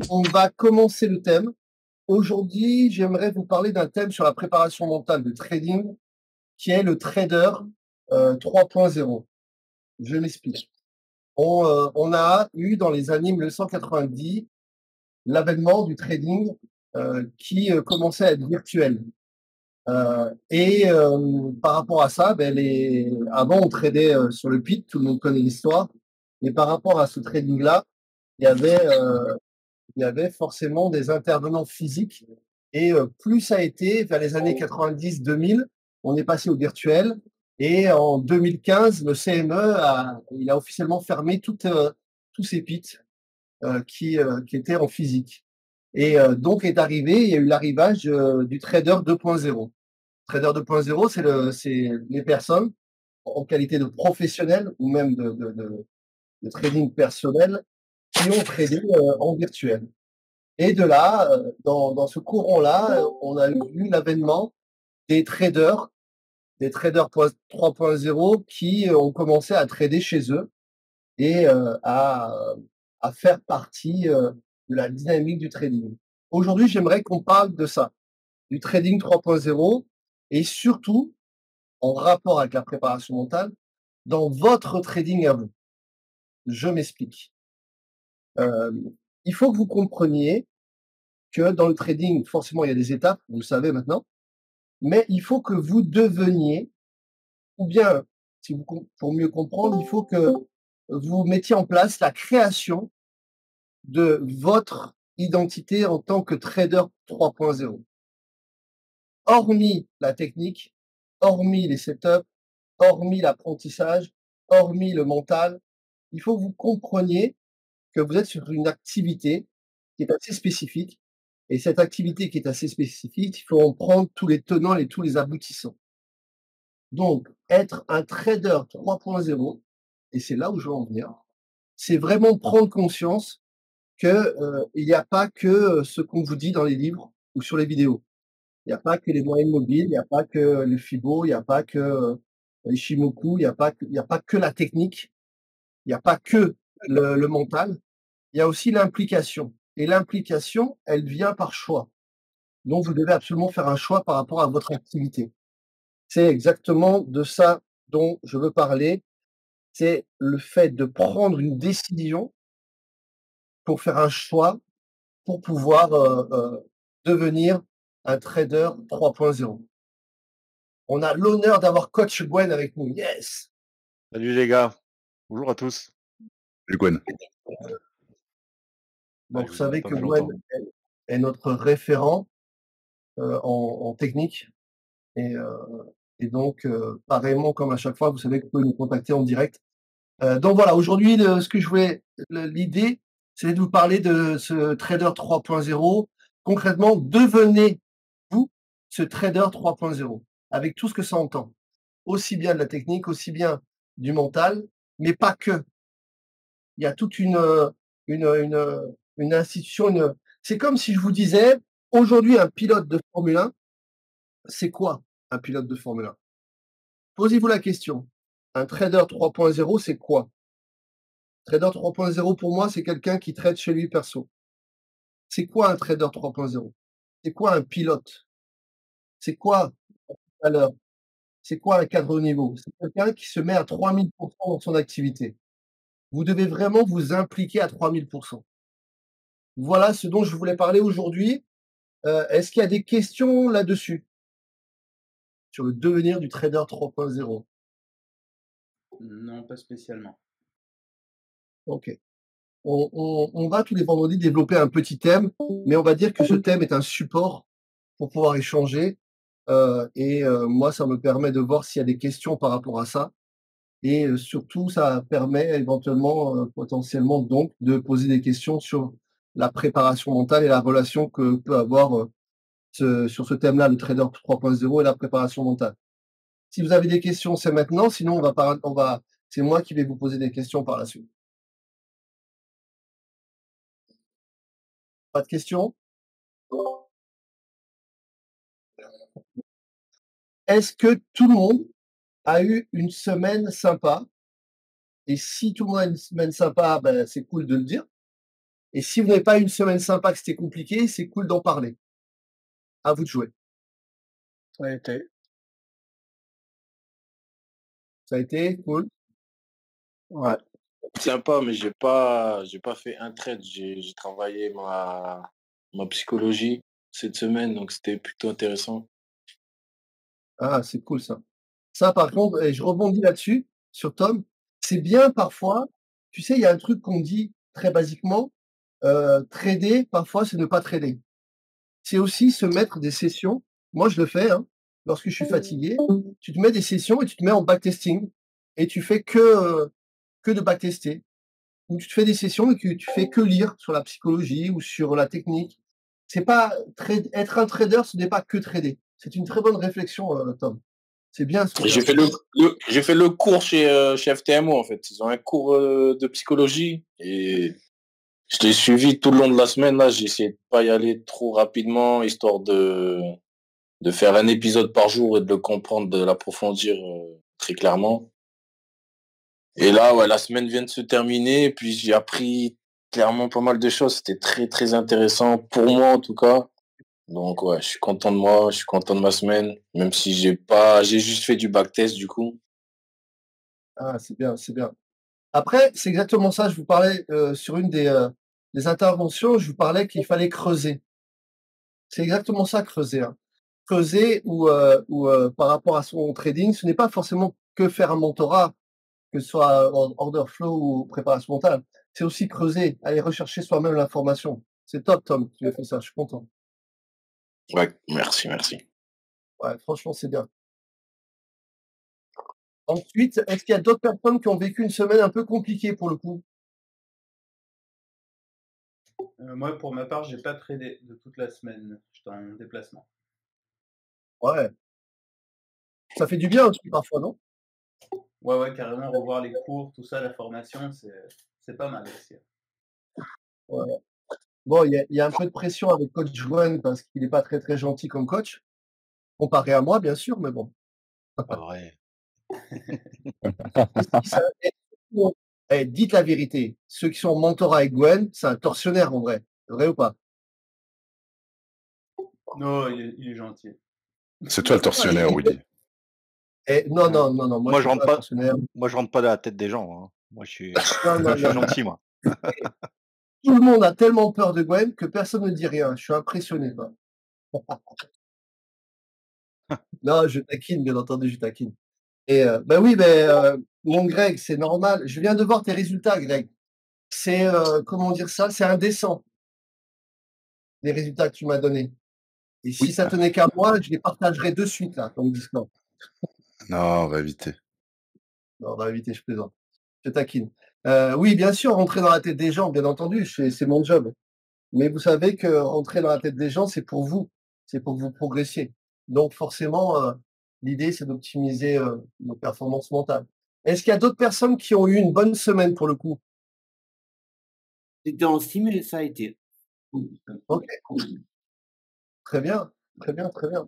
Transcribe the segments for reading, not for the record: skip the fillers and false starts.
On va commencer le thème. Aujourd'hui, j'aimerais vous parler d'un thème sur la préparation mentale de trading, qui est le trader 3.0. Je m'explique. On a eu dans les années 1990 l'avènement du trading qui commençait à être virtuel. Par rapport à ça, avant on tradait sur le pit, tout le monde connaît l'histoire, mais par rapport à ce trading-là, il y avait forcément des intervenants physiques. Et plus ça a été, vers les années 90-2000, on est passé au virtuel. Et en 2015, le CME il a officiellement fermé tous ces pits qui étaient en physique. Et donc il y a eu l'arrivage du trader 2.0. Trader 2.0, c'est les personnes en qualité de professionnels ou même de trading personnel qui ont tradé en virtuel. Et de là, dans ce courant-là, on a eu l'avènement des traders 3.0 qui ont commencé à trader chez eux et à faire partie de la dynamique du trading. Aujourd'hui, j'aimerais qu'on parle de ça, du trading 3.0 et surtout, en rapport avec la préparation mentale, dans votre trading à vous. Je m'explique. Il faut que vous compreniez que dans le trading, forcément, il y a des étapes, vous le savez maintenant, mais il faut que vous deveniez, ou bien, pour mieux comprendre, il faut que vous mettiez en place la création de votre identité en tant que trader 3.0. Hormis la technique, hormis les setups, hormis l'apprentissage, hormis le mental, il faut que vous compreniez que vous êtes sur une activité qui est assez spécifique. Et cette activité qui est assez spécifique, il faut en prendre tous les tenants et tous les aboutissants. Donc, être un trader 3.0, et c'est là où je veux en venir, c'est vraiment prendre conscience que il n'y a pas que ce qu'on vous dit dans les livres ou sur les vidéos. Il n'y a pas que les moyennes mobiles, il n'y a pas que le Fibo, il n'y a pas que les Shimoku, il n'y a pas que la technique, il n'y a pas que le mental, il y a aussi l'implication. Et l'implication, elle vient par choix. Donc, vous devez absolument faire un choix par rapport à votre activité. C'est exactement de ça dont je veux parler. C'est le fait de prendre une décision pour faire un choix pour pouvoir devenir un trader 3.0. On a l'honneur d'avoir Coach Gwen avec nous. Yes! Salut les gars, bonjour à tous. Salut Gwen. Donc, vous savez que Gwen est notre référent en technique. Et donc, pareillement, comme à chaque fois, vous savez que vous pouvez nous contacter en direct. Donc voilà, aujourd'hui, l'idée, c'est de vous parler de ce trader 3.0. Concrètement, devenez-vous ce trader 3.0 avec tout ce que ça entend. Aussi bien de la technique, aussi bien du mental, mais pas que. Il y a toute une institution. C'est comme si je vous disais, aujourd'hui, un pilote de Formule 1, c'est quoi un pilote de Formule 1? Posez-vous la question. Un trader 3.0, c'est quoi? Trader 3.0, pour moi, c'est quelqu'un qui trade chez lui perso. C'est quoi un trader 3.0? C'est quoi un pilote? C'est quoi un valeur? C'est quoi un cadre haut niveau? C'est quelqu'un qui se met à 3000% dans son activité. Vous devez vraiment vous impliquer à 3000%. Voilà ce dont je voulais parler aujourd'hui. Est-ce qu'il y a des questions là-dessus? Sur le devenir du trader 3.0? Non, pas spécialement. Ok. On va tous les vendredis développer un petit thème, mais on va dire que ce thème est un support pour pouvoir échanger Moi, ça me permet de voir s'il y a des questions par rapport à ça et surtout, ça permet éventuellement, potentiellement donc de poser des questions sur la préparation mentale et la relation que peut avoir, sur ce thème-là, le trader 3.0 et la préparation mentale. Si vous avez des questions, c'est maintenant, sinon c'est moi qui vais vous poser des questions par la suite. Pas de questions? Est-ce que tout le monde a eu une semaine sympa? Et si tout le monde a une semaine sympa, ben, c'est cool de le dire. Et si vous n'avez pas eu une semaine sympa, que c'était compliqué, c'est cool d'en parler. À vous de jouer. Ça a été. Ça a été cool? Ouais. Sympa, mais j'ai pas fait un trade. J'ai travaillé ma psychologie cette semaine, donc c'était plutôt intéressant. Ah, c'est cool ça. Ça, par contre, et je rebondis là-dessus, sur Tom, c'est bien parfois, tu sais, il y a un truc qu'on dit très basiquement, trader, parfois, c'est ne pas trader. C'est aussi se mettre des sessions. Moi, je le fais, hein, lorsque je suis fatigué, tu te mets des sessions et tu te mets en backtesting et tu fais que de backtester. Ou tu te fais des sessions et que tu fais que lire sur la psychologie ou sur la technique. C'est pas être un trader, ce n'est pas que trader. C'est une très bonne réflexion, Tom. C'est bien ce que tu J'ai as fait fait. j'ai fait le cours chez FTMO, en fait. Ils ont un cours de psychologie et je l'ai suivi tout le long de la semaine. Là, j'ai essayé de pas y aller trop rapidement, histoire de faire un épisode par jour et de le comprendre, de l'approfondir très clairement. Et là, ouais, la semaine vient de se terminer, puis j'ai appris clairement pas mal de choses. C'était très, très intéressant pour moi, en tout cas. Donc, ouais, je suis content de moi, je suis content de ma semaine, même si j'ai juste fait du backtest, du coup. Ah, c'est bien, c'est bien. Après, c'est exactement ça. Je vous parlais, sur une des interventions, je vous parlais qu'il fallait creuser. C'est exactement ça, creuser, hein. Creuser ou par rapport à son trading, ce n'est pas forcément que faire un mentorat, que ce soit order flow ou préparation mentale. C'est aussi creuser, aller rechercher soi-même l'information. C'est top, Tom, que tu aies fait ça, je suis content. Ouais, merci, merci. Ouais, franchement, c'est bien. Ensuite, est-ce qu'il y a d'autres personnes qui ont vécu une semaine un peu compliquée pour le coup? Moi, pour ma part, j'ai pas tradé de toute la semaine. J'étais en déplacement. Ouais. Ça fait du bien aussi parfois, non? Ouais, ouais, carrément, revoir les cours, tout ça, la formation, c'est pas mal aussi. Ouais. Bon, il y a un peu de pression avec coach Joanne parce qu'il est pas très, très gentil comme coach, comparé à moi, bien sûr, mais bon. Pas vrai. Et si ça dites la vérité, ceux qui sont en mentorat avec Gwen, c'est un tortionnaire en vrai. Vrai ou pas? Non, il est gentil. C'est toi le tortionnaire, Willy. Non, non, non, non, moi Moi, je je suis rentre pas un pas. tortionnaire. Moi, je rentre pas dans la tête des gens, hein. Moi, je suis Non, non, je suis non. gentil, moi. Tout le monde a tellement peur de Gwen que personne ne dit rien. Je suis impressionné, quoi. Non, je taquine, bien entendu, je taquine. Bah oui, mais mon Greg, c'est normal. Je viens de voir tes résultats, Greg. C'est, comment dire ça? C'est indécent, les résultats que tu m'as donnés. Et si Oui. ça tenait qu'à moi, je les partagerais de suite là, dans le Discord. Non, on va éviter. Non, on va éviter, je plaisante. Je taquine. Oui, bien sûr, rentrer dans la tête des gens, bien entendu, c'est mon job. Mais vous savez que rentrer dans la tête des gens, c'est pour vous. C'est pour que vous progressiez. Donc forcément, l'idée, c'est d'optimiser, nos performances mentales. Est-ce qu'il y a d'autres personnes qui ont eu une bonne semaine pour le coup? C'était en sim et ça a été. OK. Très bien, très bien, très bien.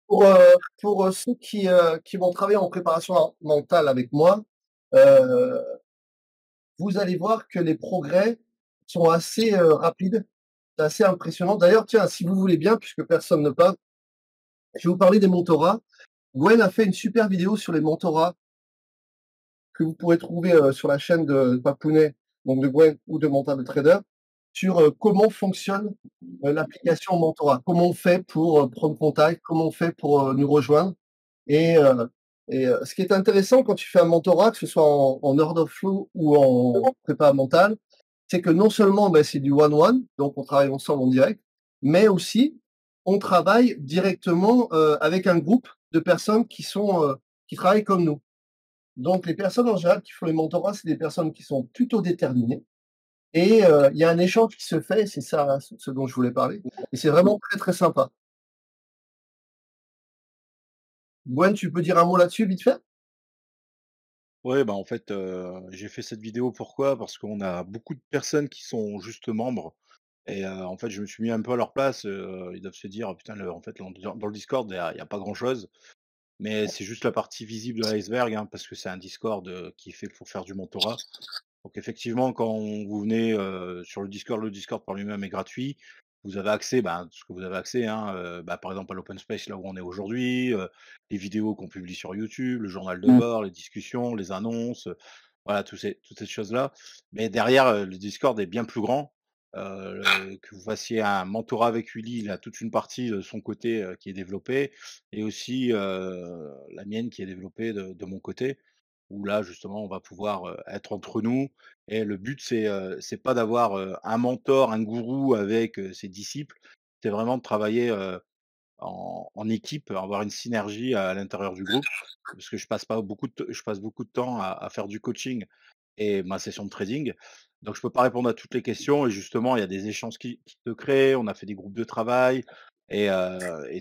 Pour ceux qui vont travailler en préparation mentale avec moi, heu, vous allez voir que les progrès sont assez, rapides. C'est assez impressionnant. D'ailleurs, tiens, si vous voulez bien, puisque personne ne parle, je vais vous parler des mentorats. Gwen a fait une super vidéo sur les mentorats que vous pourrez trouver, sur la chaîne de Papounet, donc de Gwen ou de Mental Trader, sur, comment fonctionne, l'application Mentorat. Comment on fait pour, prendre contact, comment on fait pour, nous rejoindre et ce qui est intéressant quand tu fais un mentorat, que ce soit en order flow ou en prépa mentale, c'est que non seulement, c'est du one-one, donc on travaille ensemble en direct, mais aussi on travaille directement, avec un groupe de personnes qui travaillent comme nous. Donc les personnes en général qui font les mentorats, c'est des personnes qui sont plutôt déterminées et il y a un échange qui se fait, c'est ça, ce dont je voulais parler et c'est vraiment très, très sympa. Gwen, tu peux dire un mot là-dessus vite fait? Ouais, bah, en fait, j'ai fait cette vidéo pourquoi? Parce qu'on a beaucoup de personnes qui sont juste membres et en fait, je me suis mis un peu à leur place, ils doivent se dire: «Putain, le en fait, dans le Discord, il y a pas grand chose». Mais c'est juste la partie visible de l'iceberg, hein, parce que c'est un Discord, qui est fait pour faire du mentorat. Donc effectivement, quand vous venez, sur le Discord par lui-même est gratuit. Vous avez accès, ben, ce que vous avez accès, hein, bah, par exemple à l'open space là où on est aujourd'hui, les vidéos qu'on publie sur YouTube, le journal de bord, les discussions, les annonces, voilà toutes ces choses-là. Mais derrière, le Discord est bien plus grand. Que vous fassiez un mentorat avec Willy, il a toute une partie de son côté, qui est développée et aussi, la mienne qui est développée de mon côté où là, justement, on va pouvoir, être entre nous et le but, c'est pas d'avoir, un mentor, un gourou avec, ses disciples. C'est vraiment de travailler, en équipe, avoir une synergie à l'intérieur du groupe. Parce que je passe beaucoup de temps à faire du coaching et ma session de trading. Donc je peux pas répondre à toutes les questions et justement, il y a des échanges qui se créent. On a fait des groupes de travail et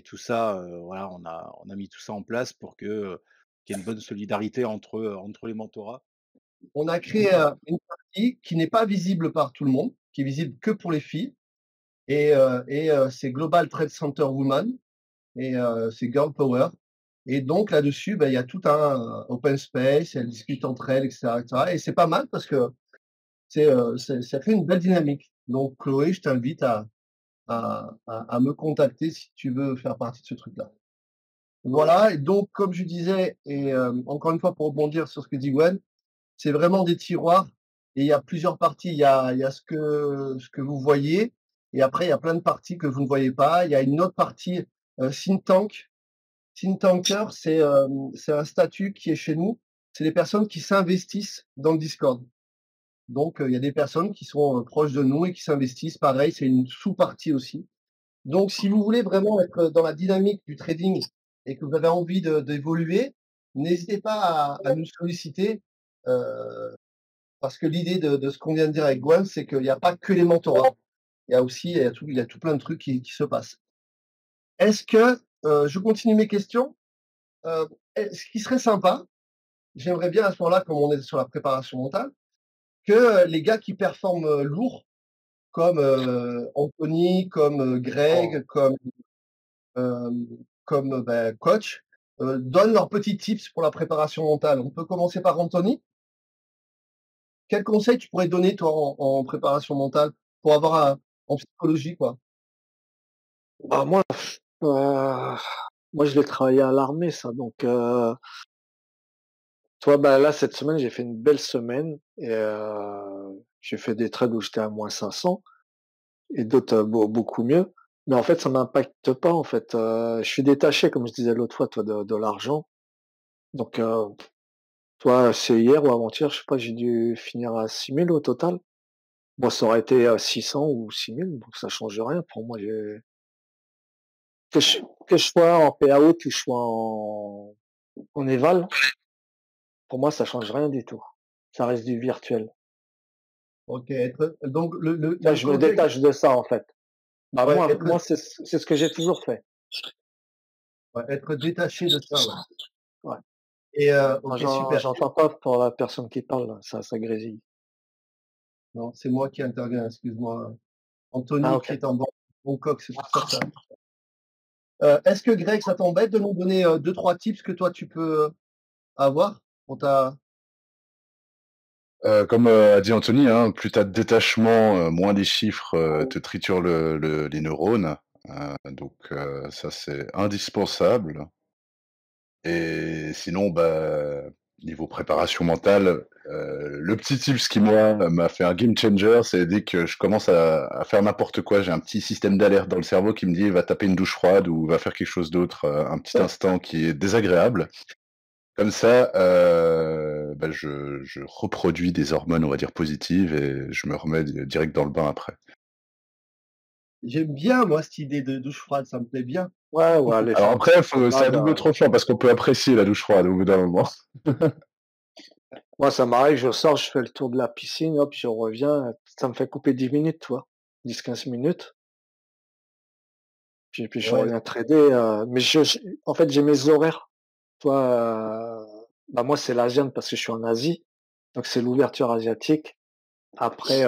tout ça, voilà, on a mis tout ça en place pour qu'il y ait une bonne solidarité entre les mentorats. On a créé, une partie qui n'est pas visible par tout le monde, qui est visible que pour les filles et c'est Global Trade Center Women et c'est Girl Power et donc là-dessus, bah, il y a tout un open space, elles discutent entre elles et cetera et c'est pas mal parce que ça fait une belle dynamique. Donc Chloé, je t'invite à me contacter si tu veux faire partie de ce truc-là. Voilà et donc comme je disais et encore une fois pour rebondir sur ce que dit Gwen, c'est vraiment des tiroirs et il y a plusieurs parties. Il y a ce que vous voyez et après il y a plein de parties que vous ne voyez pas. Il y a une autre partie, think tank. Think tanker, c'est un statut qui est chez nous. C'est des personnes qui s'investissent dans le Discord. Donc, il y a des personnes qui sont, proches de nous et qui s'investissent. Pareil, c'est une sous-partie aussi. Donc si vous voulez vraiment être dans la dynamique du trading et que vous avez envie d'évoluer, n'hésitez pas à nous solliciter, heu, parce que l'idée de ce qu'on vient de dire avec Gwen, c'est qu'il y a pas que les mentorats. Il y a tout plein de trucs qui se passent. Est-ce que, je continue mes questions? Ce qui serait sympa, j'aimerais bien à ce moment-là, comme on est sur la préparation mentale, que, les gars qui performent, lourd, comme, Anthony, comme, Greg, hem, comme, bah, coach, donnent leurs petits tips pour la préparation mentale. On peut commencer par Anthony. Quels conseils tu pourrais donner toi en préparation mentale pour avoir un en psychologie quoi? Bah, heu, moi je l'ai travaillé à l'armée ça donc tu bah, là cette semaine j'ai fait une belle semaine et j'ai fait des trades où j'étais à -500 et d'autres, beaucoup mieux. Mais en fait ça m'impacte pas en fait, je suis détaché comme je disais l'autre fois toi de l'argent. Donc c'est hier ou avant-hier, je sais pas, j'ai dû finir à 6 000 au total. Moi ça aurait été, 600 ou 6 000 donc ça change rien pour moi. J'ai que je sois en payout ou que je sois en éval, pour moi ça change rien du tout. Ça reste du virtuel. OK, être donc le il y a Là, le je me côté détache de ça, en fait. Bah, ouais, moi c'est ce que j'ai toujours fait. être détaché de ça, ouais Ouais. et Moi OK, super. j'entends pas pour la personne qui parle là, ça grésille. Non, c'est moi qui interviens, excuse-moi. Ah Anthony qui OK. est en Bangkok, c'est pour ça que ça est-ce que Greg, ça t'embête de nous donner, 2-3 tips que toi tu peux avoir pour ta Comme a dit Anthony, hein, plus tu as de détachement, moins les chiffres te triturent les neurones. Donc ça, c'est indispensable. Et sinon, bah, niveau préparation mentale, le petit tips qui, moi, m'a fait un game changer, c'est dès que je commence à faire n'importe quoi, j'ai un petit système d'alerte dans le cerveau qui me dit: «Va taper une douche froide» ou «Va faire quelque chose d'autre», un petit instant qui est désagréable. Comme ça, bah, je reproduis des hormones, on va dire positives et je me remets direct dans le bain après. J'aime bien, moi, cette idée de douche froide, ça me plaît bien. Ouais, les Alors femmes après, se c'est à baladent. double tranchant parce qu'on peut apprécier la douche froide au bout d'un moment. Moi, ça m'arrive, je sors, je fais le tour de la piscine, hop, je reviens, ça me fait couper 10 minutes, tu vois, 10-15 minutes. Puis je Ouais, reviens trader, mais en fait, j'ai mes horaires. Toi, bah moi, c'est l'Asienne parce que je suis en Asie, donc c'est l'ouverture asiatique. Après,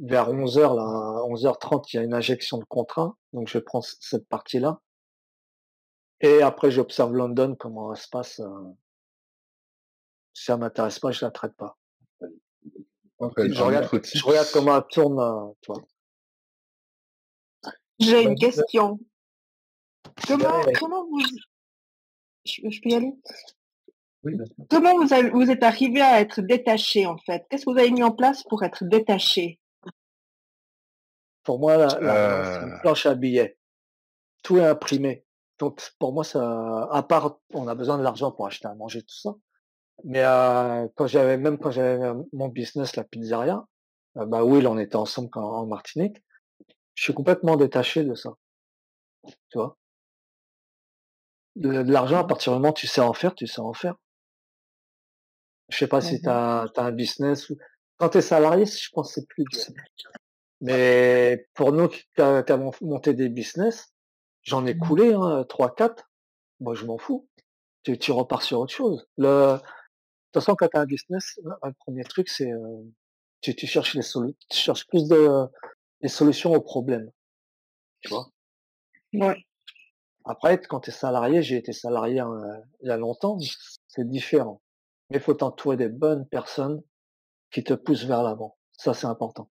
vers 11h, là, 11h30, il y a une injection de contrat, donc je prends cette partie-là. Et après, j'observe London, comment elle se passe. Si ça m'intéresse pas, je la traite pas. Après, Je un regarde, autre je regarde tips. comment elle tourne, tu vois. J'ai une vas-y, question. ouais, Comment vous, je peux y aller? oui, bien sûr. Comment vous êtes arrivé à être détaché, en fait? Qu'est-ce que vous avez mis en place pour être détaché? Pour moi, l'argent, c'est Euh, une planche à billets. Tout est imprimé. Donc, pour moi, ça, à part, on a besoin de l'argent pour acheter à manger, tout ça. Mais quand j'avais mon business, la pizzeria, bah Will, on était ensemble en Martinique. Je suis complètement détaché de ça, tu vois. De l'argent, à partir du moment où tu sais en faire, tu sais en faire. Je sais pas si tu as un business ou quand tu es salarié, je pense que c'est plus dur. Mais pour nous qui avons monté des business, j'en ai coulé, hein, 3-4. Moi, je m'en fous. Tu repars sur autre chose. De toute façon, quand tu as un business, le premier truc, c'est tu cherches tu cherches plus des solutions aux problèmes, tu vois. Ouais. Après, quand tu es salarié, j'ai été salarié il y a longtemps, c'est différent. Mais il faut t'entourer des bonnes personnes qui te poussent vers l'avant. Ça, c'est important.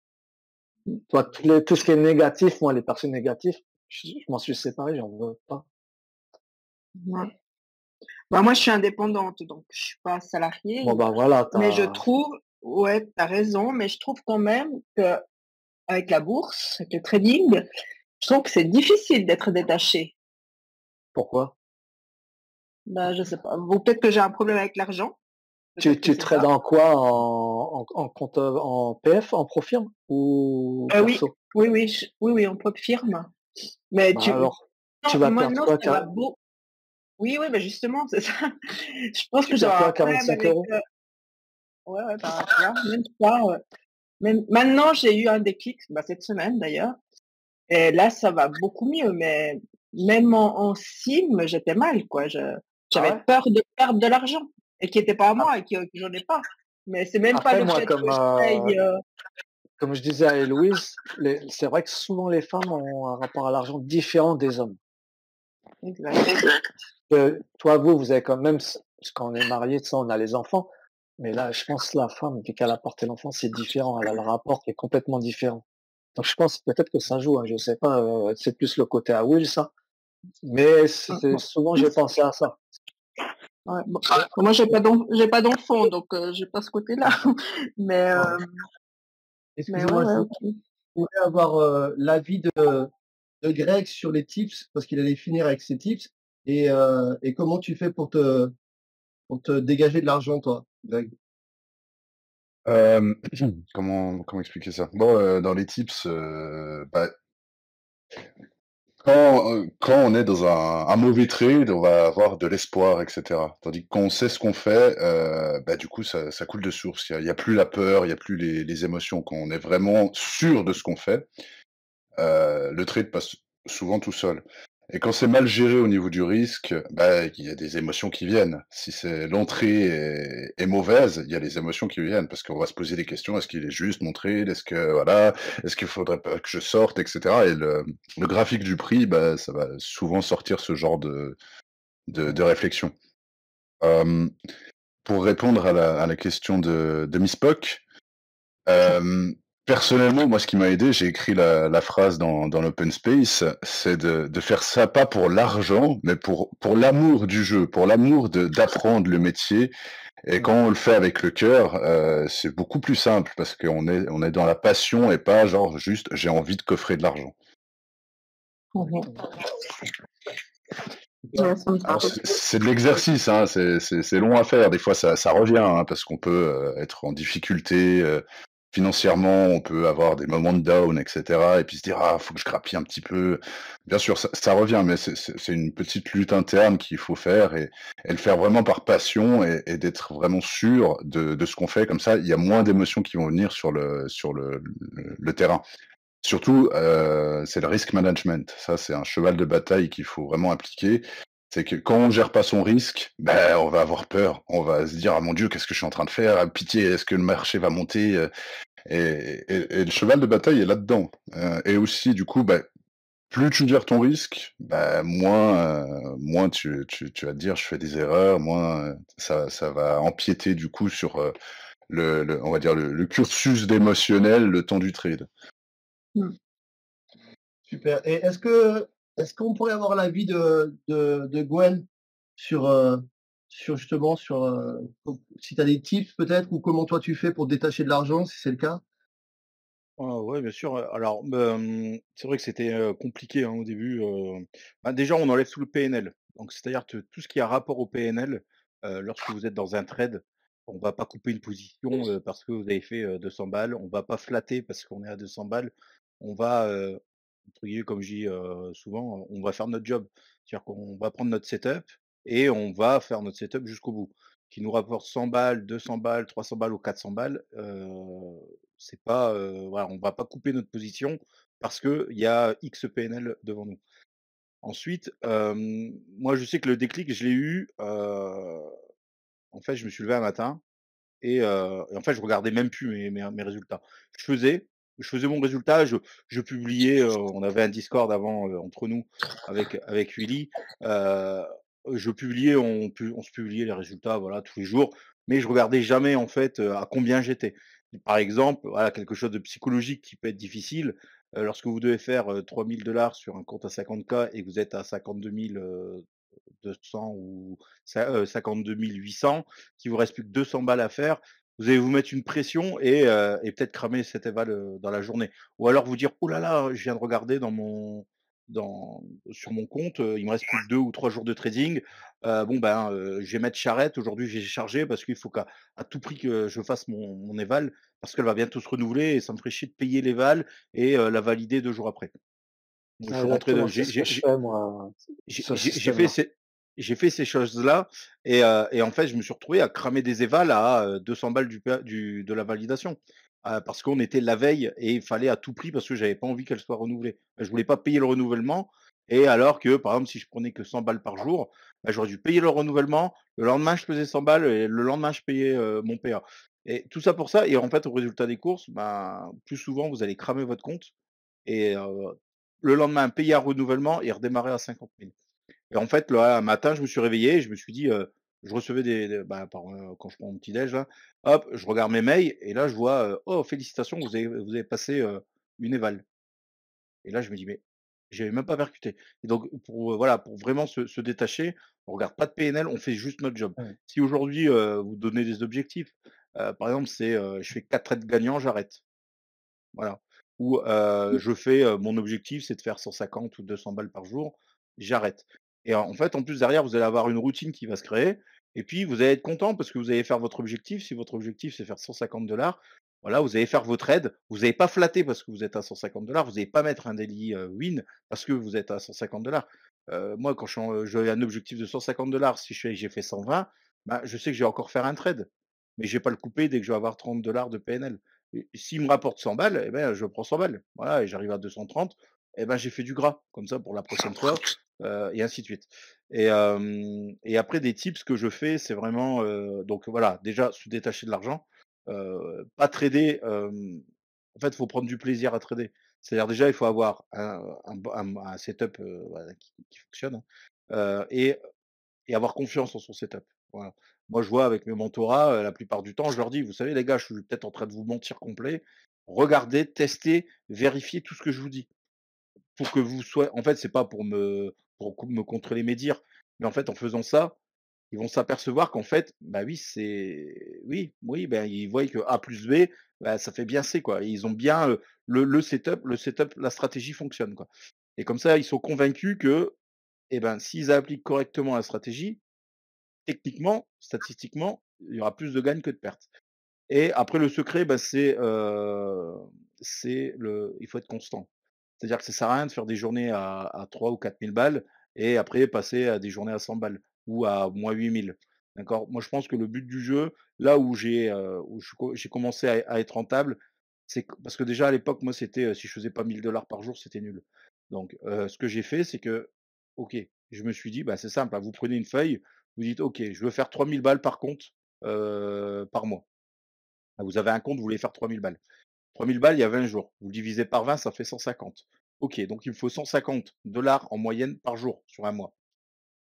Toi, tout ce qui est négatif, moi, les personnes négatives, je m'en suis séparé, j'en veux pas. Ouais. Bah, moi, je suis indépendante, donc je suis pas salariée. Bon, bah voilà, Mais je trouve, ouais, t'as raison, mais je trouve quand même que avec la bourse, avec le trading, je trouve que c'est difficile d'être détaché. pourquoi? Bah, je sais pas. Ou peut-être que j'ai un problème avec l'argent. Tu Peut-être que c'est trades ça. en quoi? En compte, en PF, en Profirme ou Oui, perso? oui, en propre firme. Mais Bah alors, non, tu vas perdre maintenant, quoi? ça va beau. Oui, mais justement, c'est ça. Je pense Tu que perds j'aurai un quoi? problème 45 avec, euros? ouais, bah, tu vois, même pas, même maintenant, j'ai eu un déclic, bah, cette semaine d'ailleurs. Et là, ça va beaucoup mieux, mais même en sim, j'étais mal, quoi. Ah J'avais ouais? peur de perdre de l'argent et qui était pas à Ap moi et que j'en ai pas. Mais c'est même pas Après, le moi, fait que je paye. comme je disais à Héloïse, c'est vrai que souvent les femmes ont un rapport à l'argent différent des hommes. Exact. Toi, vous avez quand même, quand on est marié, ça, on a les enfants. Mais là, je pense que la femme, vu qu'elle a porté l'enfant, c'est différent. Elle a le rapport qui est complètement différent. Donc, je pense peut-être que ça joue. Hein, je sais pas. C'est plus le côté à Will, ça. Mais souvent, j'ai pensé à ça. Ouais, bon. Moi, j'ai pas d'enfant, donc j'ai pas ce côté-là. Mais, Excusez-moi, ouais, je ok. voulais avoir l'avis de Greg sur les tips, parce qu'il allait finir avec ses tips. Et comment tu fais pour te dégager de l'argent, toi, Greg? comment expliquer ça? Bon, dans les tips, bah, quand on est dans un mauvais trade, on va avoir de l'espoir, et cetera. Tandis que quand on sait ce qu'on fait, bah, du coup, ça coule de source. Il y a plus la peur, il y a plus les émotions. Quand on est vraiment sûr de ce qu'on fait, le trade passe souvent tout seul. Et quand c'est mal géré au niveau du risque, bah, il y a des émotions qui viennent. Si l'entrée est mauvaise, il y a les émotions qui viennent parce qu'on va se poser des questions. Est-ce qu'il est juste mon trade? Est-ce que, voilà, est-ce qu'il faudrait pas que je sorte, etc. Et le graphique du prix, bah, ça va souvent sortir ce genre de réflexion. Euh, pour répondre à la question de Miss Pock, personnellement, moi, ce qui m'a aidé, j'ai écrit la phrase dans l'open space, c'est de faire ça pas pour l'argent, mais pour l'amour du jeu, pour l'amour d'apprendre le métier. Et quand on le fait avec le cœur, c'est beaucoup plus simple parce on est dans la passion et pas genre juste j'ai envie de coffrer de l'argent. Ouais, ça me Alors parle. c'est de l'exercice, hein, c'est long à faire. Des fois ça revient hein, parce qu'on peut être en difficulté. financièrement, on peut avoir des moments de down, et cetera et puis se dire: «Ah, faut que je grappille un petit peu». Bien sûr, ça revient, mais c'est une petite lutte interne qu'il faut faire et le faire vraiment par passion et d'être vraiment sûr de ce qu'on fait. Comme ça, il y a moins d'émotions qui vont venir sur le terrain. Surtout, c'est le risk management. Ça, c'est un cheval de bataille qu'il faut vraiment appliquer. C'est que quand on gère pas son risque, ben, on va avoir peur. On va se dire: «Ah mon Dieu, qu'est-ce que je suis en train de faire? Ah pitié, est-ce que le marché va monter?» Et le cheval de bataille est là-dedans. Et aussi, du coup, bah, plus tu gères ton risque, bah, moins tu vas te dire: «Je fais des erreurs», moins, ça va empiéter du coup sur, le on va dire le cursus d'émotionnel, le temps du trade. Mmh. Super. Et est-ce qu'on pourrait avoir l'avis de Gwen sur, sur justement sur, si tu as des tips peut-être ou comment toi tu fais pour détacher de l'argent si c'est le cas? Ouais, bien sûr, alors, c'est vrai que c'était, compliqué, hein, au début, bah, déjà, on enlève tout le PNL. Donc c'est-à-dire que tout ce qui a rapport au PNL, lorsque vous êtes dans un trade, on va pas couper une position, parce que vous avez fait, 200 balles. On va pas flatter parce qu'on est à 200 balles. On va, entre guillemets, comme je dis, souvent, on va faire notre job. C'est-à-dire qu'on va prendre notre setup et on va faire notre setup jusqu'au bout. Qui nous rapporte 100 balles, 200 balles, 300 balles ou 400 balles, c'est pas, voilà, on va pas couper notre position parce qu'il y a X PNL devant nous. Ensuite, moi je sais que le déclic, je l'ai eu, en fait, je me suis levé un matin et en fait, je regardais même plus mes résultats. Je faisais je faisais mon résultat, je publiais, on avait un Discord avant, entre nous avec Willy, je publiais, on se publiait les résultats, voilà, tous les jours, mais je regardais jamais, en fait, à combien j'étais. Par exemple, voilà, quelque chose de psychologique qui peut être difficile, lorsque vous devez faire, 3 000 sur un compte à 50 K et que vous êtes à 52 200 ou 52 800, qu'il vous reste plus que 200 balles à faire, vous allez vous mettre une pression et peut-être cramer cet éval, dans la journée. Ou alors vous dire: «Oh là là, je viens de regarder dans sur mon compte, il me reste plus que 2 ou 3 jours de trading. Bon ben, je vais mettre charrette, aujourd'hui j'ai chargé parce qu'il faut qu'à tout prix que je fasse mon éval parce qu'elle va bientôt se renouveler et ça me ferait chier de payer l'éval et la valider 2 jours après». Donc je Ouais, suis rentré de exactement, c'est ce que je fais moi, ce j'ai fait système-là. ces choses-là et en fait, je me suis retrouvé à cramer des évals à, 200 balles de la validation. Parce qu'on était la veille et il fallait à tout prix parce que j'avais pas envie qu'elle soit renouvelée. Je voulais pas payer le renouvellement et alors que, par exemple, si je prenais que 100 balles par jour, bah, j'aurais dû payer le renouvellement. Le lendemain, je faisais 100 balles et le lendemain, je payais, mon PA et tout ça pour ça et en fait, au résultat des courses, ben, plus souvent, vous allez cramer votre compte et le lendemain, payer un renouvellement et redémarrer à 50 000. Et en fait, là, un matin, je me suis réveillé et je me suis dit, je recevais bah, quand je prends mon petit déj là, hop, je regarde mes mails et là je vois, «Oh félicitations, vous avez passé, une éval» et là je me dis: «Mais j'avais même pas percuté» et donc pour, voilà, pour vraiment se détacher, on regarde pas de PNL, on fait juste notre job. Ouais. Si aujourd'hui, vous donnez des objectifs, par exemple, c'est, je fais 4 trades gagnants, j'arrête. Voilà. Ou, je fais, mon objectif, c'est de faire 150 ou 200 balles par jour, j'arrête. Et en fait, en plus derrière, vous allez avoir une routine qui va se créer et puis vous allez être content parce que vous allez faire votre objectif. Si votre objectif, c'est faire 150 voilà, vous allez faire vos trades. Vous allez pas flatter parce que vous êtes à 150 vous allez pas mettre un daily, win parce que vous êtes à 150 moi, quand j'ai un objectif de 150 si j'ai fait 120, bah, je sais que je vais encore faire un trade, mais je vais pas le couper dès que je vais avoir 30 de PNL. Et s'il me rapporte 100 balles, eh ben, je prends 100 balles. Voilà et j'arrive à 230, eh ben, j'ai fait du gras, comme ça pour la prochaine fois, et ainsi de suite. Et après des tips que je fais, c'est vraiment, donc voilà, déjà se détacher de l'argent, pas trader, en fait, il faut prendre du plaisir à trader. C'est-à-dire déjà, il faut avoir un setup, voilà qui fonctionne, hein, et avoir confiance en son setup. Voilà. Moi, je vois avec mes mentorats, la plupart du temps, je leur dis: «Vous savez les gars, je suis peut-être en train de vous mentir complet. Regardez, testez, vérifiez tout ce que je vous dis pour que vous soyez» en fait, c'est pas pour me contrôler mes dires, mais en fait, en faisant ça, ils vont s'apercevoir qu'en fait, bah, oui, oui, ben, ils voient que A plus B, bah, ça fait bien C, quoi. Et ils ont bien, le setup, la stratégie fonctionne, quoi. Et comme ça, ils sont convaincus que, eh ben, s'ils appliquent correctement la stratégie, techniquement, statistiquement, il y aura plus de gains que de pertes. Et après le secret, bah, il faut être constant. C'est-à-dire que ça sert à rien de faire des journées à 3 ou 4 000 balles et après passer à des journées à 100 balles ou à -8 000. D'accord? Moi, je pense que le but du jeu, là où j'ai commencé à être rentable, c'est que parce que déjà à l'époque, moi, c'était, si je faisais pas 1 000 $ par jour, c'était nul. Donc, ce que j'ai fait, c'est que, OK, je me suis dit: «Bah, c'est simple, hein, vous prenez une feuille, vous dites: "OK, je veux faire 3 000 balles par compte, par mois"». Ah, vous avez un compte, vous voulez faire 3 000 balles. 3 000 balles, il y a 20 jours. Vous le divisez par 20, ça fait 150. OK, donc il me faut 150 $ en moyenne par jour sur un mois.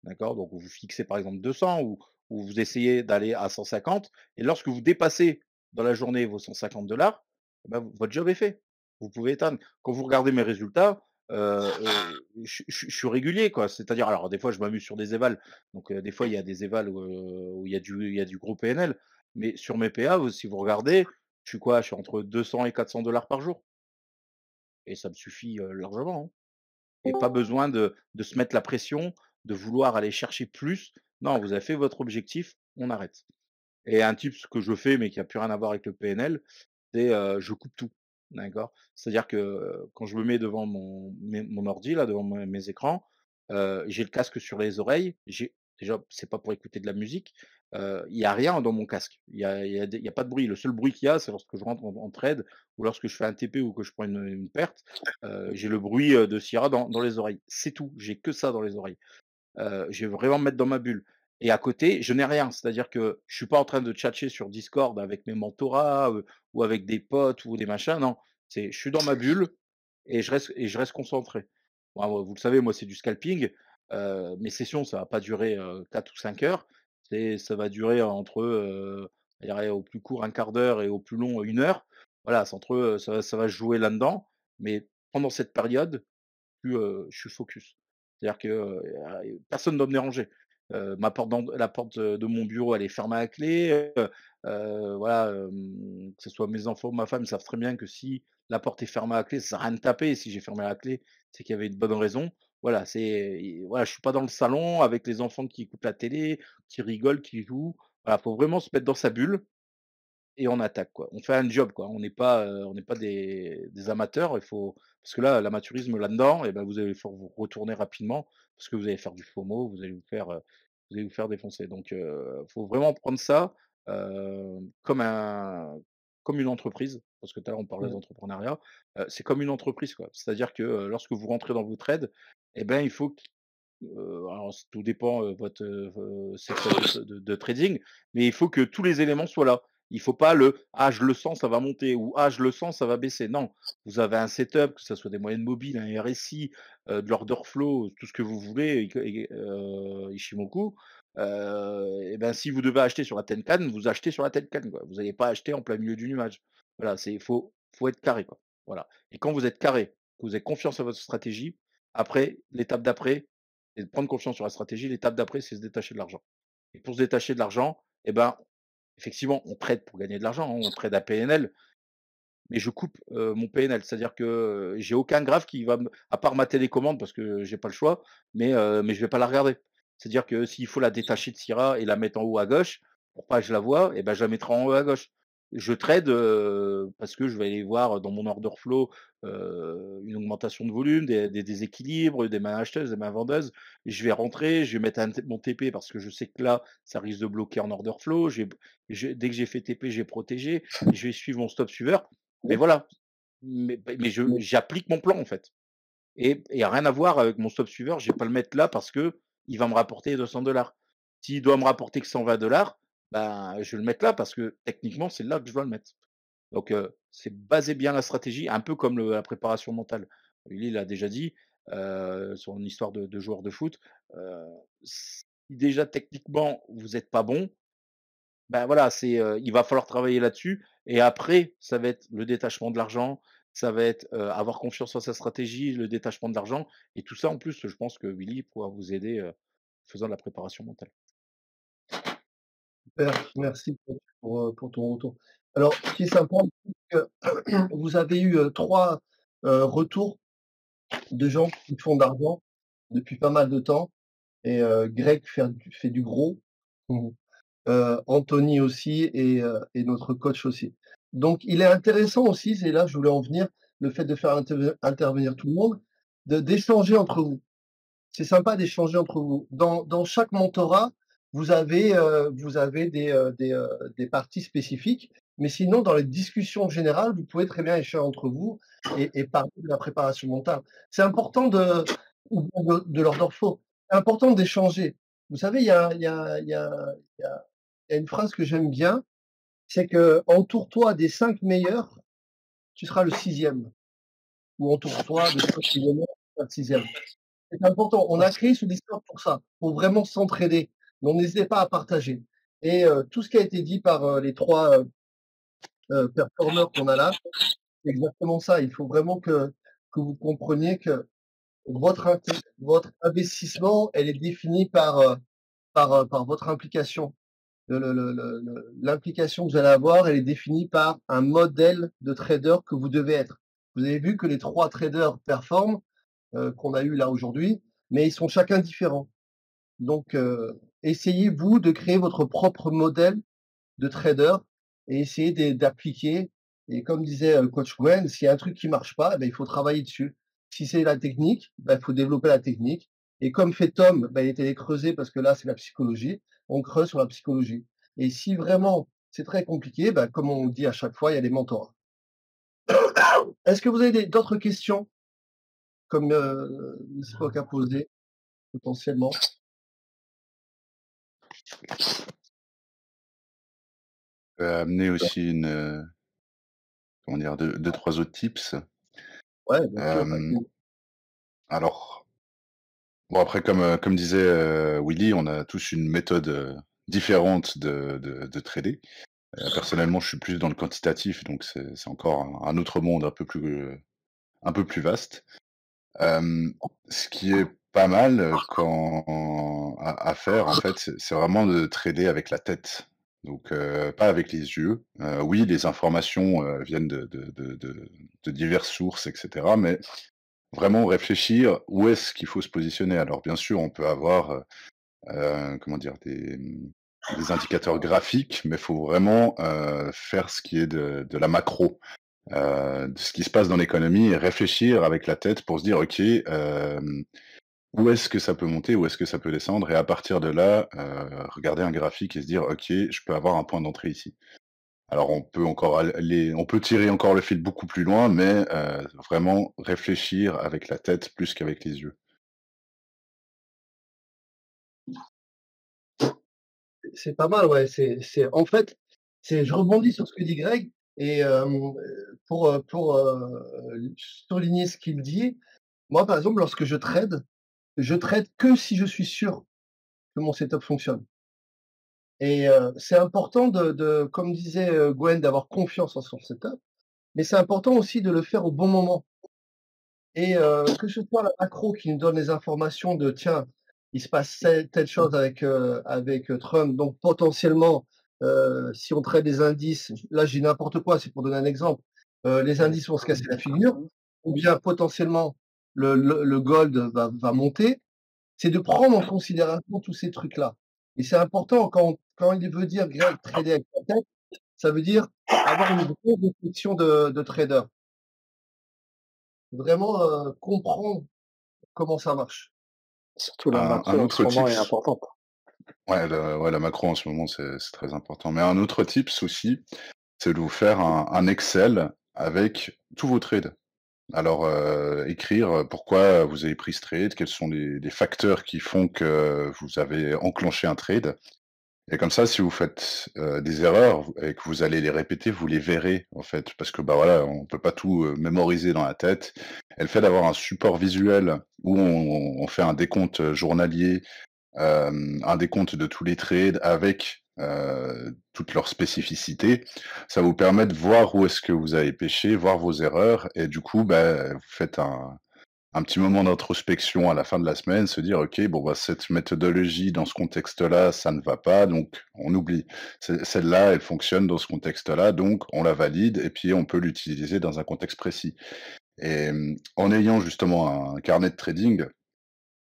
D'accord? Donc vous fixez par exemple 200 ou vous essayez d'aller à 150 et lorsque vous dépassez dans la journée vos 150 $, eh ben, votre job est fait. Vous pouvez éteindre. Quand vous regardez mes résultats, je suis régulier, quoi. C'est-à-dire, alors des fois, je m'amuse sur des évals. Donc, des fois, il y a des évals où il y a du gros PNL. Mais sur mes PA, si vous regardez, je suis quoi? Je suis entre 200 et 400 $ par jour. Et ça me suffit largement, hein. Et pas besoin de se mettre la pression, de vouloir aller chercher plus. Non, vous avez fait votre objectif, on arrête. Et un tip, ce que je fais, mais qui a plus rien à voir avec le PNL, c'est, je coupe tout, d'accord? C'est-à-dire que, quand je me mets devant mon ordi là, devant mes écrans, j'ai le casque sur les oreilles, déjà, c'est pas pour écouter de la musique, il y a rien dans mon casque. Il y a pas de bruit. Le seul bruit qu'il y a, c'est lorsque je rentre en trade ou lorsque je fais un TP ou que je prends une perte, j'ai le bruit, de Sierra dans les oreilles. C'est tout, j'ai que ça dans les oreilles. Je vais vraiment me mettre dans ma bulle et à côté, je n'ai rien. C'est-à-dire que je suis pas en train de tchatcher sur Discord avec mes mentorats, ou avec des potes ou des machins, non. Je suis dans ma bulle et je reste concentré. Bon, vous le savez, moi, c'est du scalping. Mes sessions, ça va pas durer, 4 ou 5 heures. Ça va durer entre, je dirais au plus court un quart d'heure et au plus long 1 heure. Voilà, c'est entre, ça va se jouer là-dedans, mais pendant cette période, je suis focus. C'est-à-dire que, personne ne doit me déranger. La porte, de mon bureau, elle est fermée à clé, voilà, que ce soit mes enfants ou ma femme, ils savent très bien que si la porte est fermée à clé, ça sert à rien de taper. Si j'ai fermé la clé, c'est qu'il y avait une bonne raison. Voilà, voilà, je suis pas dans le salon avec les enfants qui écoutent la télé, qui rigolent, qui jouent. Voilà, faut vraiment se mettre dans sa bulle et on attaque, quoi. On fait un job, quoi. On n'est pas des amateurs, il faut parce que là, l'amateurisme là-dedans et ben, vous allez vous retourner rapidement parce que vous allez faire du FOMO, vous allez vous faire défoncer. Donc faut vraiment prendre ça, comme une entreprise, parce que tout à l'heure on parlait Mmh. d'entrepreneuriat, c'est comme une entreprise, quoi. C'est-à-dire que, lorsque vous rentrez dans vos trades et ben, il faut alors tout dépend, votre, setup de trading, mais il faut que tous les éléments soient là. Il faut pas «Ah je le sens, ça va monter» ou «Ah je le sens, ça va baisser». Non, vous avez un setup, que ça soit des moyennes mobiles, un RSI, de l'order flow, tout ce que vous voulez, Ichimoku, et ben, si vous devez acheter sur la Tenkan, vous achetez sur la Tenkan, quoi. Vous n'allez pas acheter en plein milieu du nuage. Voilà, faut être carré, quoi. Voilà et quand vous êtes carré, que vous avez confiance en votre stratégie, après, l'étape d'après, c'est de prendre confiance sur la stratégie. L'étape d'après, c'est se détacher de l'argent. Et pour se détacher de l'argent, eh ben, effectivement, on trade pour gagner de l'argent, hein, on trade à PNL, mais je coupe, mon PNL. C'est-à-dire que, j'ai aucun graphe qui va me à part ma télécommande parce que j'ai pas le choix, mais je vais pas la regarder. C'est-à-dire que s'il faut la détacher de Syrah et la mettre en haut à gauche pour pas que je la voie et ben, je la mettrai en haut à gauche. Je trade, parce que je vais aller voir dans mon order flow, une augmentation de volume, des déséquilibres, des mains acheteuses, des mains vendeuses. Je vais rentrer, je vais mettre mon TP parce que je sais que là, ça risque de bloquer en order flow. Dès que j'ai fait TP, j'ai protégé et je vais suivre mon stop suiveur. Mais voilà, mais j'applique mon plan, en fait et rien à voir avec mon stop suiveur, je vais pas le mettre là parce que il va me rapporter 200 $. S'il doit me rapporter que 120 $, ben, je vais le mettre là parce que techniquement, c'est là que je dois le mettre. Donc c'est baser bien la stratégie, un peu comme la préparation mentale. Lui, il a déjà dit, son histoire de joueur de foot, si déjà techniquement vous êtes pas bon, ben voilà, il va falloir travailler là-dessus et après, ça va être le détachement de l'argent, ça va être, avoir confiance en sa stratégie, le détachement de l'argent et tout ça en plus, je pense que Willy pourra vous aider, faisant de la préparation mentale. Super, merci pour ton retour. Alors, ce qui est sympa, c'est que vous avez eu, 3, retours de gens qui font de l'argent depuis pas mal de temps et Greg fait du gros. Mmh. Anthony aussi et notre coach aussi. Donc il est intéressant aussi, c'est là que je voulais en venir, le fait de faire intervenir tout le monde, d'échanger entre vous. C'est sympa d'échanger entre vous. Dans chaque mentorat, vous avez des parties spécifiques, mais sinon dans les discussions générales, vous pouvez très bien échanger entre vous et parler de la préparation mentale. C'est important ou bien de l'orthorhomie. C'est important d'échanger. Vous savez, il y a une phrase que j'aime bien, c'est que: «Entoure-toi des 5 meilleurs, tu seras le 6e» ou «Entoure-toi de 5 millionnaires, tu seras le 6e». C'est important. On a créé ce Discord pour ça, pour vraiment s'entraider. Donc n'hésitez pas à partager et tout ce qui a été dit par, les 3 performeurs qu'on a là, c'est exactement ça. Il faut vraiment que vous compreniez que votre investissement, elle est définie par votre implication. L'implication que vous allez avoir, elle est définie par un modèle de trader que vous devez être. Vous avez vu que les 3 traders performent, qu'on a eu là aujourd'hui, mais ils sont chacun différents. Donc, essayez vous de créer votre propre modèle de trader et essayez d'appliquer et comme disait, coach Gwen, s'il y a un truc qui marche pas, il faut travailler dessus. Si c'est la technique, il faut développer la technique et comme fait Tom, il est allé creuser parce que là, c'est la psychologie, on creuse sur la psychologie et si vraiment c'est très compliqué, comme on dit à chaque fois, il y a des mentorats. Est-ce que vous avez d'autres questions comme, Spock a posé potentiellement? Amener aussi comment dire? 2-3 autres tips. Ouais, bien sûr. Alors, bon après comme disait, Willy, on a tous une méthode, différente de trader. Personnellement, je suis plus dans le quantitatif, donc c'est encore un autre monde un peu plus vaste. Ce qui est pas mal, quand à faire en fait, c'est vraiment de trader avec la tête. Donc pas avec les yeux. Oui, les informations, viennent de diverses sources et cetera, mais vraiment réfléchir où est-ce qu'il faut se positionner. Alors bien sûr, on peut avoir, comment dire? Des indicateurs graphiques, mais il faut vraiment, faire ce qui est de la macro, de ce qui se passe dans l'économie et réfléchir avec la tête pour se dire: «OK, où est-ce que ça peut monter? Où est-ce que ça peut descendre?» et à partir de là, regarder un graphique et se dire: «OK, je peux avoir un point d'entrée ici». Alors on peut tirer encore le fil beaucoup plus loin, mais vraiment réfléchir avec la tête plus qu'avec les yeux. C'est pas mal, ouais, en fait, je rebondis sur ce que dit Greg et pour, souligner ce qu'il dit, moi, par exemple, lorsque je trade que si je suis sûr que mon setup fonctionne et c'est important comme disait, Gwen, d'avoir confiance en son setup, mais c'est important aussi de le faire au bon moment et que ce soit la macro qui nous donne les informations de: «Tiens, il se passe telle chose avec Trump, donc potentiellement, si on trade des indices», là, je dis n'importe quoi, c'est pour donner un exemple, «les indices vont se casser la figure» ou bien potentiellement le gold va monter. C'est de prendre en considération tous ces trucs-là et c'est important quand il veut dire Greg trader avec la tête, ça veut dire avoir une grosse réflexion de trader. Vraiment, comprendre comment ça marche. Surtout la Un macro en ce autre moment est tips importante. ouais, la macro en ce moment, c'est très important. Mais un autre tips aussi, c'est de vous faire un Excel avec tous vos trades. Alors, écrire, pourquoi vous avez pris ce trade, quels sont les facteurs qui font que vous avez enclenché un trade et comme ça, si vous faites, des erreurs et que vous allez les répéter, vous les verrez, en fait. Parce que, bah, voilà, on peut pas tout, mémoriser dans la tête et le fait d'avoir un support visuel où on fait un décompte, journalier, un décompte de tous les trades avec, toutes leurs spécificités, ça vous permet de voir où est-ce que vous avez pêché, voir vos erreurs et du coup, bah, vous faites un petit moment d'introspection à la fin de la semaine, se dire: «OK, bon, bah, cette méthodologie dans ce contexte-là, ça ne va pas, donc on oublie. Celle-là, elle fonctionne dans ce contexte-là, donc on la valide et puis on peut l'utiliser dans un contexte précis» et en ayant justement un carnet de trading,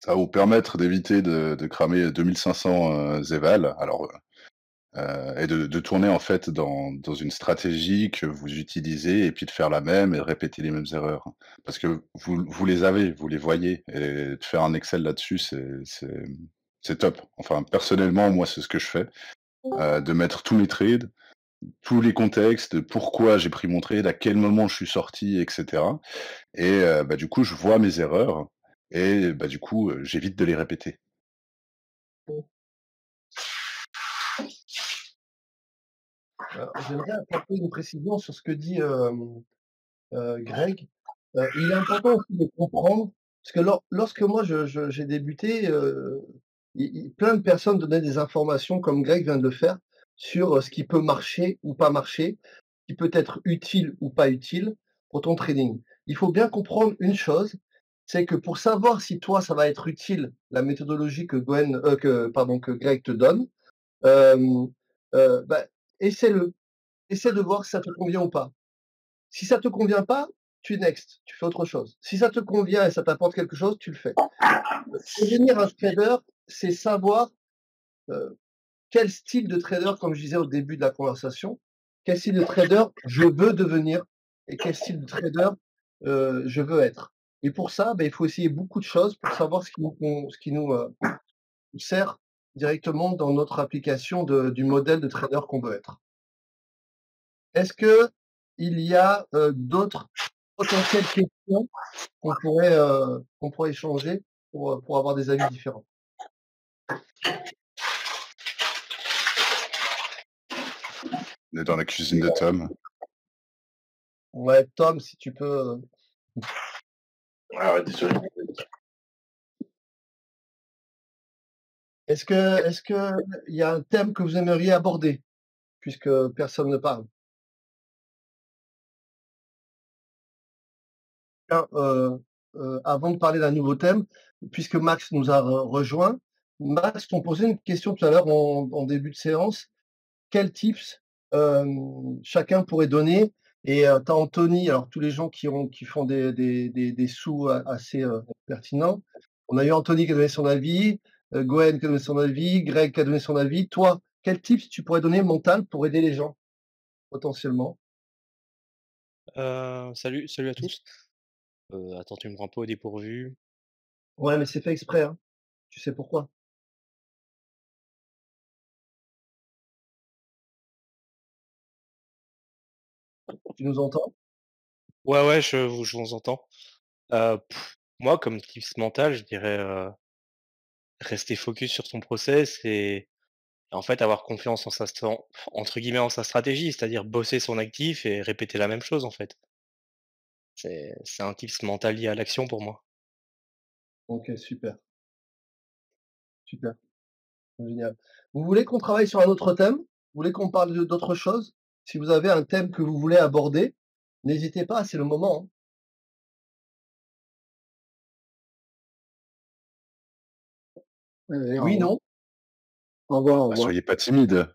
ça va vous permettre d'éviter de cramer 2 500, zévals. Alors, et de tourner en fait dans une stratégie que vous utilisez et puis de faire la même et de répéter les mêmes erreurs. Parce que vous les avez, vous les voyez et de faire un Excel là-dessus, c'est top. Enfin, personnellement, moi, c'est ce que je fais, de mettre tous mes trades, tous les contextes, pourquoi j'ai pris mon trade, à quel moment je suis sorti, et cetera et bah, du coup, je vois mes erreurs et bah, du coup, j'évite de les répéter. J'aimerais apporter une précision sur ce que dit, Greg. Il est important aussi de comprendre, parce que lorsque moi j'ai débuté, plein de personnes donnaient des informations, comme Greg vient de le faire, sur ce qui peut marcher ou pas marcher, ce qui peut être utile ou pas utile pour ton trading. Il faut bien comprendre une chose, c'est que pour savoir si toi ça va être utile, la méthodologie que Greg te donne, euh, bah, essaie-le, essaie de voir si ça te convient ou pas. Si ça te convient pas, tu next, tu fais autre chose. Si ça te convient et ça t'apporte quelque chose, tu le fais. Devenir un trader, c'est savoir, heu, quel style de trader, comme je disais au début de la conversation, quel style de trader je veux devenir et quel style de trader, je veux être. Et pour ça, il faut essayer beaucoup de choses pour savoir ce qui nous sert directement dans notre application du modèle de trader qu'on veut être. Est-ce qu'il y a, d'autres potentielles questions qu'on pourrait échanger pour avoir des avis différents? On est dans la cuisine de Tom. Ouais, Tom, si tu peux, Ah ouais, désolé. est-ce que il y a un thème que vous aimeriez aborder? Puisque personne ne parle. Tiens, avant de parler d'un nouveau thème, puisque Max nous a rejoint, Max, on posait une question tout à l'heure en début de séance. Quels tips, chacun pourrait donner? Et tu as Anthony, alors tous les gens qui font des sous assez, pertinents. On a eu Anthony qui a donné son avis, Gwen qui a donné son avis, Greg qui a donné son avis. Toi, quel tips tu pourrais donner mental pour aider les gens, potentiellement? Salut à tous. Attends, tu me prends pas au dépourvu. Ouais, mais c'est fait exprès, hein. Tu sais pourquoi? Tu nous entends? Ouais, je vous entends. Moi, comme tips mental, je dirais, rester focus sur son process et en fait, avoir confiance en entre guillemets, «en sa stratégie», c'est-à-dire bosser son actif et répéter la même chose, en fait. C'est un tips mental lié à l'action pour moi. OK, super, super, génial. Vous voulez qu'on travaille sur un autre thème? Vous voulez qu'on parle d'autre chose? Si vous avez un thème que vous voulez aborder, n'hésitez pas, c'est le moment, hein. Allez, Oui, non? au revoir, au Bah, revoir. soyez pas timide.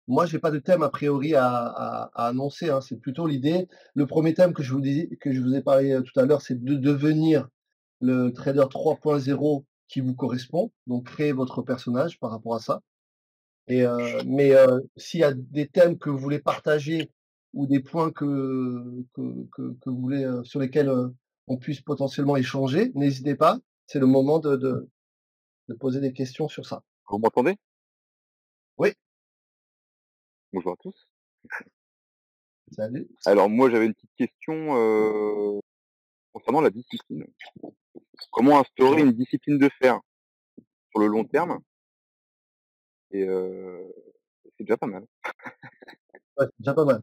Moi, j'ai pas de thème a priori à annoncer, hein. C'est plutôt l'idée. Le premier thème que je vous ai parlé, tout à l'heure, c'est de devenir le trader 3.0 qui vous correspond, donc créer votre personnage par rapport à ça. Et s'il y a des thèmes que vous voulez partager ou des points que vous voulez, sur lesquels, on puisse potentiellement échanger, n'hésitez pas. C'est le moment de poser des questions sur ça. Vous m'entendez? Oui, Bonjour à tous. salut. Alors moi j'avais une petite question concernant la discipline. Comment instaurer une discipline de fer sur le long terme? Et c'est déjà pas mal. Ouais, c'est déjà pas mal.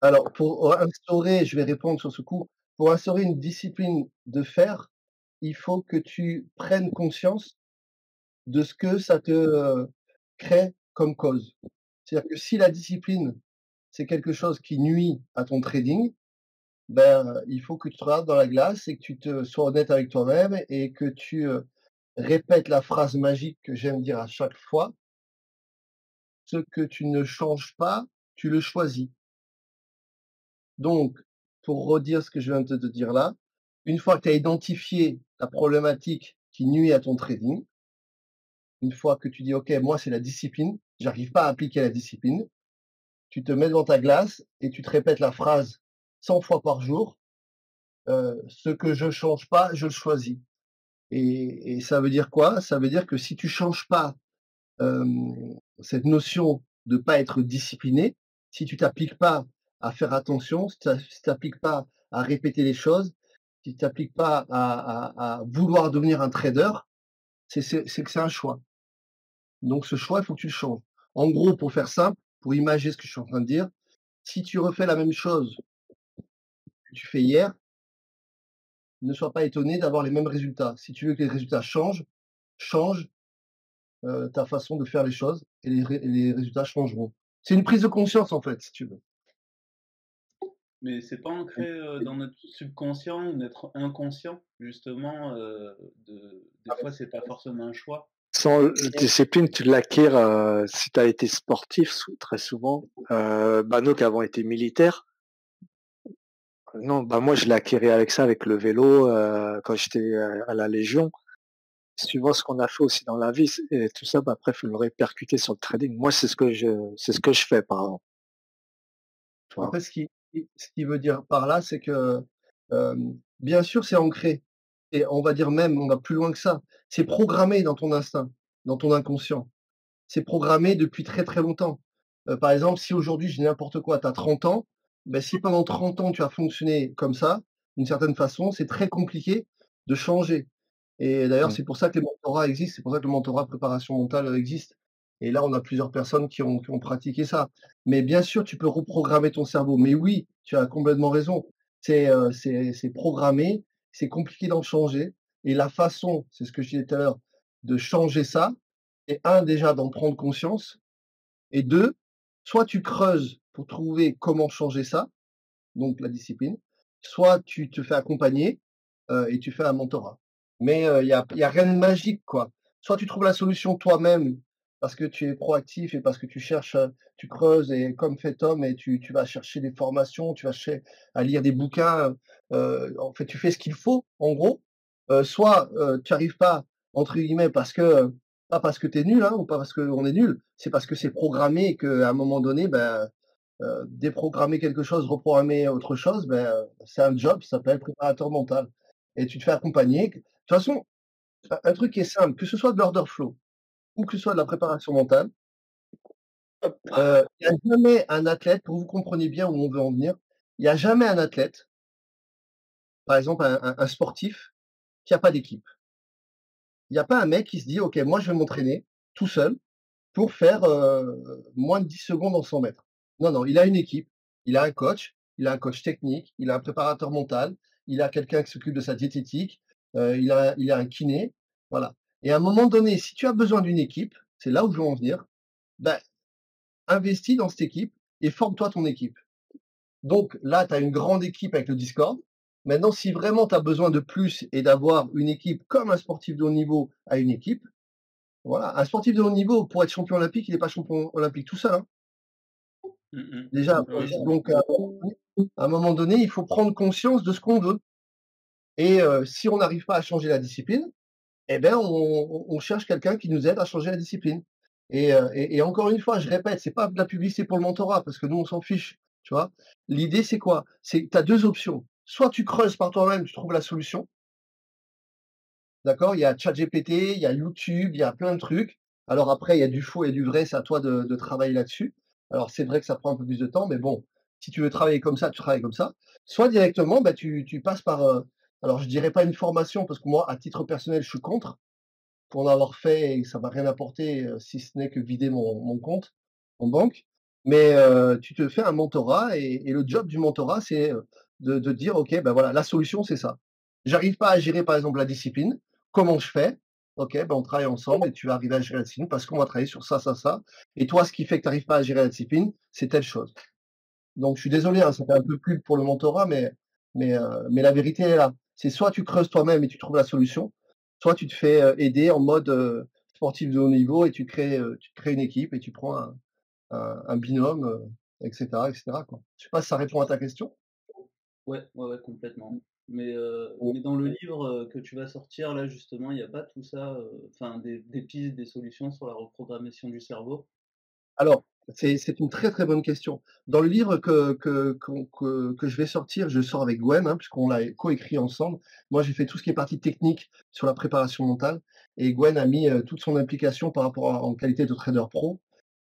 Alors pour instaurer, je vais répondre sur ce coup. Pour instaurer une discipline de fer, il faut que tu prennes conscience de ce que ça te, crée comme cause. C'est-à-dire que si la discipline, c'est quelque chose qui nuit à ton trading, il faut que tu te regardes dans la glace et que tu te sois honnête avec toi-même et que tu, répètes la phrase magique que j'aime dire à chaque fois: «Ce que tu ne changes pas, tu le choisis». Donc, pour redire ce que je viens de te dire là, une fois que tu as identifié la problématique qui nuit à ton trading, une fois que tu dis: «OK, moi, c'est la discipline, j'arrive pas à appliquer la discipline», tu te mets devant ta glace et tu te répètes la phrase 100 fois par jour, «Ce que je change pas, je le choisis». Et ça veut dire quoi? Ça veut dire que si tu changes pas, cette notion de pas être discipliné, si tu t'appliques pas à faire attention, si tu t'appliques pas à répéter les choses, si tu t'appliques pas à vouloir devenir un trader, c'est que c'est un choix. Donc ce choix, il faut que tu le changes. En gros, pour faire simple, pour imager ce que je suis en train de dire, si tu refais la même chose que tu fais hier, ne sois pas étonné d'avoir les mêmes résultats. Si tu veux que les résultats changent, change, ta façon de faire les choses et les résultats changeront. C'est une prise de conscience, en fait, si tu veux. Mais c'est pas ancré, dans notre subconscient ou notre inconscient, justement, des fois, c'est pas forcément un choix? Sans discipline, tu l'acquiers, si tu as été sportif très souvent. Nous qui avons été militaires, non, moi je l'ai acquis avec ça, avec le vélo, quand j'étais, à la Légion. Suivant ce qu'on a fait aussi dans la vie et tout ça, après, il faut le répercuter sur le trading. Moi, c'est ce que je fais, par exemple. Tu En vois? fait, ce qu'il veut dire par là, c'est que, bien sûr, c'est ancré et on va dire même, on va plus loin que ça. C'est programmé dans ton instinct, dans ton inconscient. C'est programmé depuis très, très longtemps. Par exemple, si aujourd'hui, je dis n'importe quoi, tu as 30 ans, si pendant 30 ans tu as fonctionné comme ça, d'une certaine façon, c'est très compliqué de changer. Et d'ailleurs, Mmh. c'est pour ça que les mentorats existent, c'est pour ça que le mentorat préparation mentale, existe. Et là, on a plusieurs personnes qui ont pratiqué ça. Mais bien sûr, tu peux reprogrammer ton cerveau. Mais oui, tu as complètement raison. C'est programmé, c'est compliqué d'en changer et la façon, c'est ce que je disais tout à l'heure, de changer ça, c'est un déjà d'en prendre conscience et 2, soit tu creuses pour trouver comment changer ça, donc la discipline, soit tu te fais accompagner, et tu fais un mentorat. Mais, il y a rien de magique, quoi. Soit tu trouves la solution toi-même parce que tu es proactif et parce que tu cherches, tu creuses et comme fait Tom et tu vas chercher des formations, tu vas chercher à lire des bouquins, en fait, tu fais ce qu'il faut, en gros. Soit, tu arrives pas, entre guillemets, parce que, pas parce que tu es nul, hein, ou pas parce qu'on est nul, c'est parce que c'est programmé et qu'à un moment donné, déprogrammer quelque chose, reprogrammer autre chose, c'est un job, ça s'appelle préparateur mental et tu te fais accompagner. De toute façon, un truc qui est simple, que ce soit de l'order flow ou que ce soit de la préparation mentale, il y a jamais un athlète, pour que vous compreniez bien où on veut en venir, il y a jamais un athlète, par exemple un sportif, qui a pas d'équipe. Il y a pas un mec qui se dit: «OK, moi je vais m'entraîner tout seul pour faire, moins de 10 secondes en 100 mètres». Non, non, il a une équipe, il a un coach technique, il a un préparateur mental, il a quelqu'un qui s'occupe de sa diététique, il a un kiné, voilà. Et à un moment donné, si tu as besoin d'une équipe, c'est là où je veux en venir, bah, investis dans cette équipe et forme-toi ton équipe. Donc là, tu as une grande équipe avec le Discord. Maintenant, si vraiment tu as besoin de plus et d'avoir une équipe comme un sportif de haut niveau a une équipe, voilà. Un sportif de haut niveau, pour être champion olympique, il n'est pas champion olympique tout seul, hein. Mmh mh. Déjà, Ouais, c'est donc à un moment donné, il faut prendre conscience de ce qu'on veut et si on n'arrive pas à changer la discipline, eh ben, on cherche quelqu'un qui nous aide à changer la discipline et encore une fois, je répète, c'est pas de la publicité pour le mentorat parce que nous, on s'en fiche, tu vois? L'idée, c'est quoi? C'est tu as 2 options. Soit tu creuses par toi-même, tu trouves la solution, d'accord? Il y a ChatGPT, il y a YouTube, il y a plein de trucs. Alors après, il y a du faux et du vrai, c'est à toi de travailler là-dessus. Alors c'est vrai que ça prend un peu plus de temps, mais bon, si tu veux travailler comme ça, tu travailles comme ça. Soit directement, tu passes par, alors je dirais pas une formation parce que moi, à titre personnel, je suis contre. Pour en avoir fait et ça m'a rien apporté, si ce n'est que vider mon compte en banque. Mais, tu te fais un mentorat et le job du mentorat, c'est, de dire: «OK, voilà, la solution, c'est ça. J'arrive pas à gérer, par exemple, la discipline. Comment je fais? OK, on travaille ensemble et tu vas arriver à gérer la discipline parce qu'on va travailler sur ça, ça, ça. Et toi, ce qui fait que tu arrives pas à gérer la discipline, c'est telle chose». Donc je suis désolé, hein, ça fait un peu pub pour le mentorat, mais la vérité est là. C'est soit tu creuses toi-même et tu trouves la solution, soit tu te fais, aider en mode, sportif de haut niveau et tu te crées une équipe et tu prends un binôme, et cetera, quoi. Je sais pas si ça répond à ta question? ouais, ouais, ouais, complètement. mais dans le livre que tu vas sortir, là, justement, il n'y a pas tout ça, enfin, des pistes, des solutions sur la reprogrammation du cerveau? Alors, c'est une très, très bonne question. Dans le livre que je vais sortir, je sors avec Gwen, hein, puisqu'on l'a coécrit ensemble. Moi, j'ai fait tout ce qui est partie technique sur la préparation mentale et Gwen a mis, toute son implication par rapport en qualité de trader pro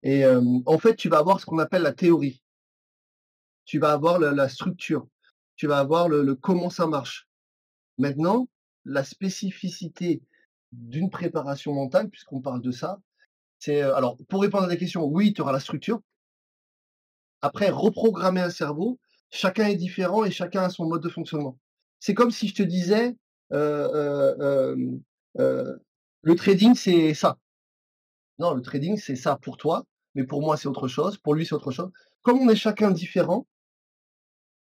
et en fait, tu vas avoir ce qu'on appelle la théorie. Tu vas avoir la structure. Tu vas avoir le comment ça marche. Maintenant, la spécificité d'une préparation mentale, puisqu'on parle de ça, c'est, alors pour répondre à ta question, oui, tu auras la structure. Après, reprogrammer un cerveau, chacun est différent et chacun a son mode de fonctionnement. C'est comme si je te disais, le trading, c'est ça. Non, le trading, c'est ça pour toi, mais pour moi, c'est autre chose, pour lui, c'est autre chose. Comme on est chacun différent,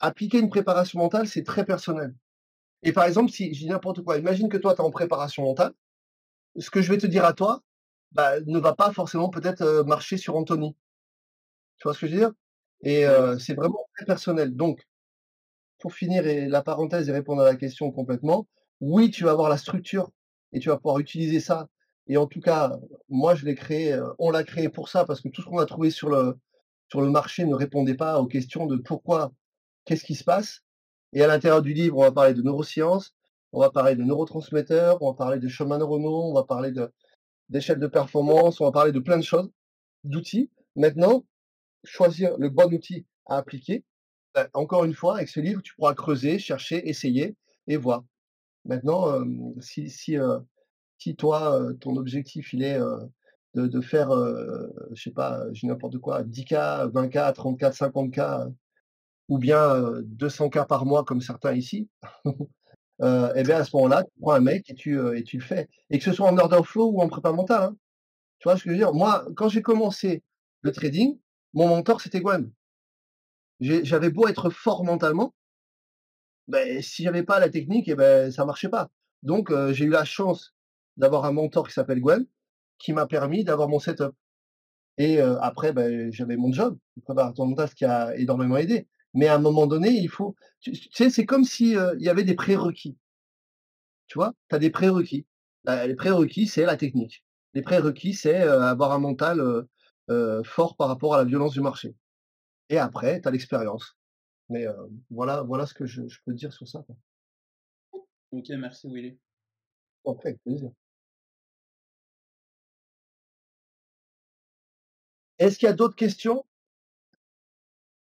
appliquer une préparation mentale, c'est très personnel. Et par exemple, si je dis n'importe quoi, imagine que toi, tu es en préparation mentale, ce que je vais te dire à toi, bah, ne va pas forcément peut-être, marcher sur Anthony. Tu vois ce que je veux dire? Et Ouais. c'est vraiment très personnel. Donc pour finir et la parenthèse et répondre à la question complètement, oui, tu vas avoir la structure et tu vas pouvoir utiliser ça et en tout cas, moi je l'ai créé, on l'a créé pour ça parce que tout ce qu'on a trouvé sur le marché ne répondait pas aux questions de pourquoi, qu'est-ce qui se passe? Et à l'intérieur du livre, on va parler de neurosciences, on va parler de neurotransmetteurs, on va parler de chemins neuronaux, on va parler d'échelle de performance, on va parler de plein de choses, d'outils. Maintenant, choisir le bon outil à appliquer, encore une fois, avec ce livre, tu pourras creuser, chercher, essayer et voir. Maintenant, si toi, ton objectif, il est, de faire, je sais pas, je dis n'importe quoi, 10K, 20K, 30K, 50K, ou bien, 200K par mois comme certains ici, et bien, à ce moment-là, tu prends un mec et tu le fais. Et que ce soit en order flow ou en prépa mentale, hein. Tu vois ce que je veux dire? Moi, quand j'ai commencé le trading, mon mentor, c'était Gwen. J'avais beau être fort mentalement, beh, si j'avais pas la technique et ben, ça marchait pas. Donc j'ai eu la chance d'avoir un mentor qui s'appelle Gwen, qui m'a permis d'avoir mon setup et après, beh, j'avais mon job de préparateur mental, ce qui a énormément aidé. Mais à un moment donné, il faut tu sais, c'est comme si, il y avait des prérequis, tu vois? Tu as des prérequis. Les prérequis, c'est la technique. Les prérequis, c'est, avoir un mental, fort par rapport à la violence du marché et après, tu as l'expérience. Mais voilà ce que je peux te dire sur ça, quoi. OK, merci Willy. En fait, avec plaisir. Est-ce qu'il y a d'autres questions?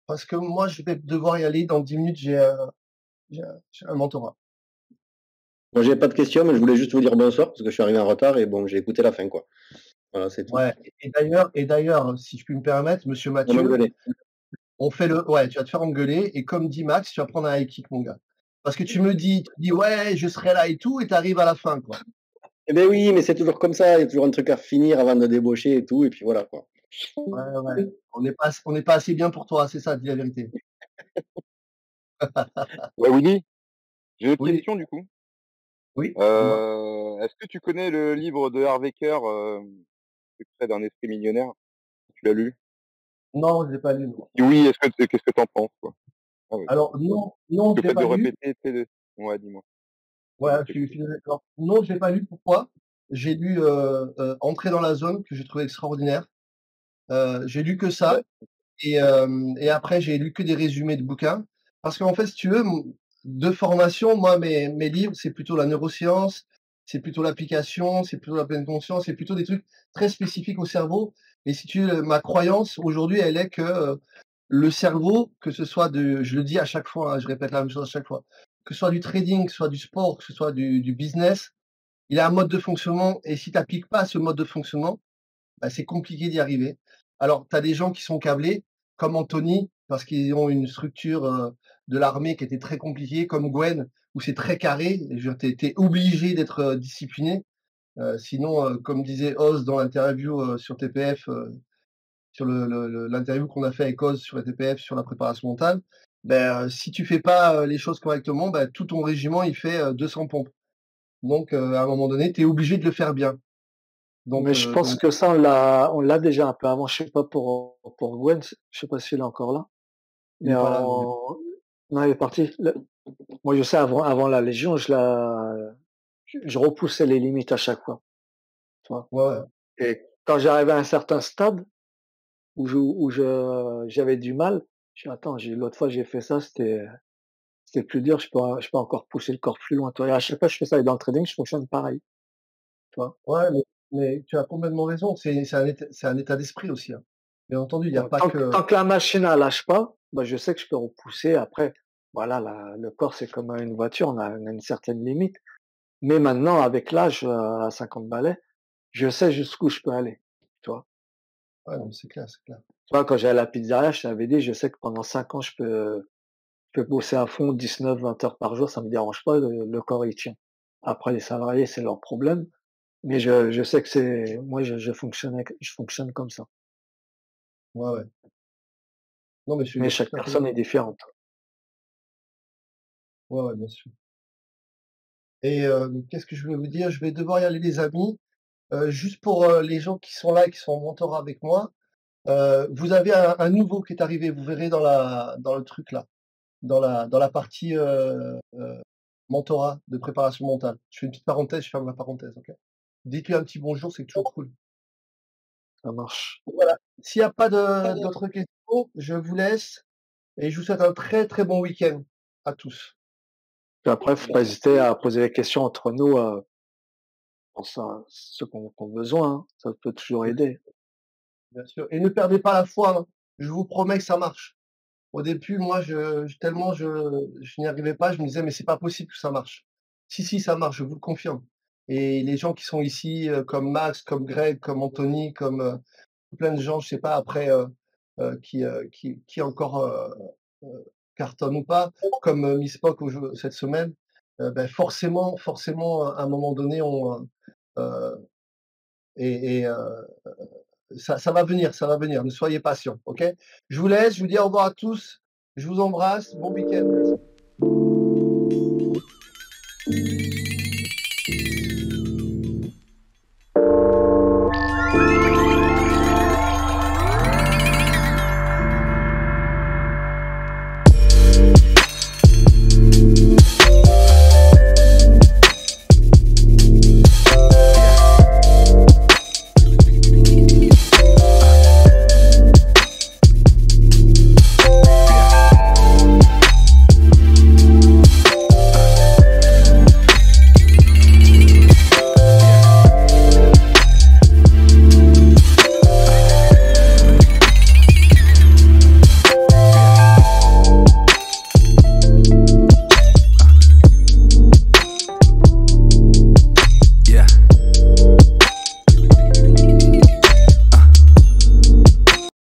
Parce que moi, je vais devoir y aller dans 10 minutes, j'ai un mentorat. Moi, j'ai pas de questions, mais je voulais juste vous dire bonsoir parce que je suis arrivé en retard et bon, j'ai écouté la fin, quoi. Voilà, c'est tout. Ouais et d'ailleurs, si je puis me permettre, monsieur On va Mathieu, m'engueuler. on fait le ouais, tu vas te faire engueuler et comme dit Max, tu vas prendre un high kick, mon gars. Parce que tu dis: «Ouais, je serai là et tout» et tu arrives à la fin, quoi. Eh beh, oui, mais c'est toujours comme ça, il y a toujours un truc à finir avant de débaucher et tout et puis voilà, quoi. Ouais. On n'est pas assez bien pour toi, c'est ça, dis la vérité. Ouais, Willy, j'ai une autre Oui, question du coup. oui, dis-moi. Est-ce que tu connais le livre de Harvey Kerr, Secret d'un esprit millionnaire? Tu l'as lu? Non, je l'ai pas lu, non. Si oui, qu'est-ce que tu en penses, quoi? Ah ouais, Alors non, je le l'ai fait pas de lu. répéter, tu sais, ouais, dis-moi. Ouais, je suis d'accord. Non, je l'ai pas lu, pourquoi? J'ai lu, Entrer dans la zone que j'ai trouvé extraordinaire. J'ai lu que ça Ouais. et après j'ai lu que des résumés de bouquins. Parce qu'en fait, si tu veux, de formation, moi mes livres, c'est plutôt la neuroscience, c'est plutôt l'application, c'est plutôt la pleine conscience, c'est plutôt des trucs très spécifiques au cerveau et si tu veux, ma croyance aujourd'hui, elle est que, le cerveau, que ce soit je le dis à chaque fois, hein, je répète la même chose à chaque fois, que ce soit du trading, que ce soit du sport, que ce soit du business, il a un mode de fonctionnement et si tu appliques pas ce mode de fonctionnement, bah, c'est compliqué d'y arriver. Alors, tu as des gens qui sont câblés, comme Anthony, parce qu'ils ont une structure, de l'armée qui était très compliquée, comme Gwen, où c'est très carré. Et je veux dire, tu es obligé d'être, discipliné. Sinon, comme disait Oz dans l'interview, sur TPF, sur l'interview qu'on a fait avec Oz sur la TPF, sur la préparation mentale, ben, si tu fais pas, les choses correctement, bah, tout ton régiment, il fait, 200 pompes. Donc, à un moment donné, tu es obligé de le faire bien. Mais Donc, je pense que ça, on l'a déjà un peu avant. Je sais pas pour Gwen, je sais pas s'il est encore là. il Mais est pas là, non, il est parti. Moi, je sais, avant la Légion, je repoussais les limites à chaque fois, tu vois. Ouais, ouais. Et quand j'arrivais à un certain stade j'avais du mal, je dis: «Attends, l'autre fois j'ai fait ça, c'était plus dur, je peux encore pousser le corps plus loin», tu vois? Et à chaque fois que je fais ça et dans le trading, je fonctionne pareil, tu vois? Ouais, mais tu as complètement raison. C'est un état d'esprit aussi, hein. Bien entendu, il y a Ouais, pas tant que que tant que la machine elle lâche pas, bah, je sais que je peux repousser. Après, voilà, le corps, c'est comme une voiture, on a une certaine limite. Mais maintenant, avec l'âge, à 50 balais, je sais jusqu'où je peux aller, tu vois? ouais, non, mais c'est clair, c'est clair. Tu vois, quand j'allais à la pizzeria, je t'avais dit, je sais que pendant 5 ans, je peux bosser à fond 19-20 heures par jour, ça me dérange pas, le corps, il tient. Après, les salariés, c'est leur problème, mais je sais que moi, je fonctionne comme ça. Ouais, ouais. Non, mais je Mais suis chaque tout à fait personne est d'accord. différente. Ouais, ouais, bien sûr. Et qu'est-ce que je voulais vous dire? Je vais devoir y aller les amis. Juste pour, les gens qui sont là et qui sont en mentorat avec moi, vous avez un nouveau qui est arrivé, vous verrez dans le truc là, dans la partie, mentorat de préparation mentale. Je fais une petite parenthèse, je ferme la parenthèse, OK? Dites-lui un petit bonjour, c'est toujours cool. Ça marche. Voilà. S'il y a pas d'autres questions, je vous laisse et je vous souhaite un très, très bon week-end à tous. Puis après, faut pas hésiter à poser les questions entre nous, pour ça, ceux qui ont besoin, hein, ça peut toujours aider. Bien sûr et ne perdez pas la foi, hein. Je vous promets que ça marche. Au début, moi, tellement je n'y arrivais pas, je me disais: «Mais c'est pas possible que ça marche». Si, si, ça marche, je vous le confirme et les gens qui sont ici, comme Max, comme Greg, comme Anthony, comme, plein de gens, je sais pas après, qui encore, cartonnent ou pas, comme, Miss Poc cette semaine, bah, forcément, à un moment donné, et ça va venir, ça va venir. Ne soyez patients, OK? Je vous laisse, je vous dis au revoir à tous. Je vous embrasse. Bon week-end.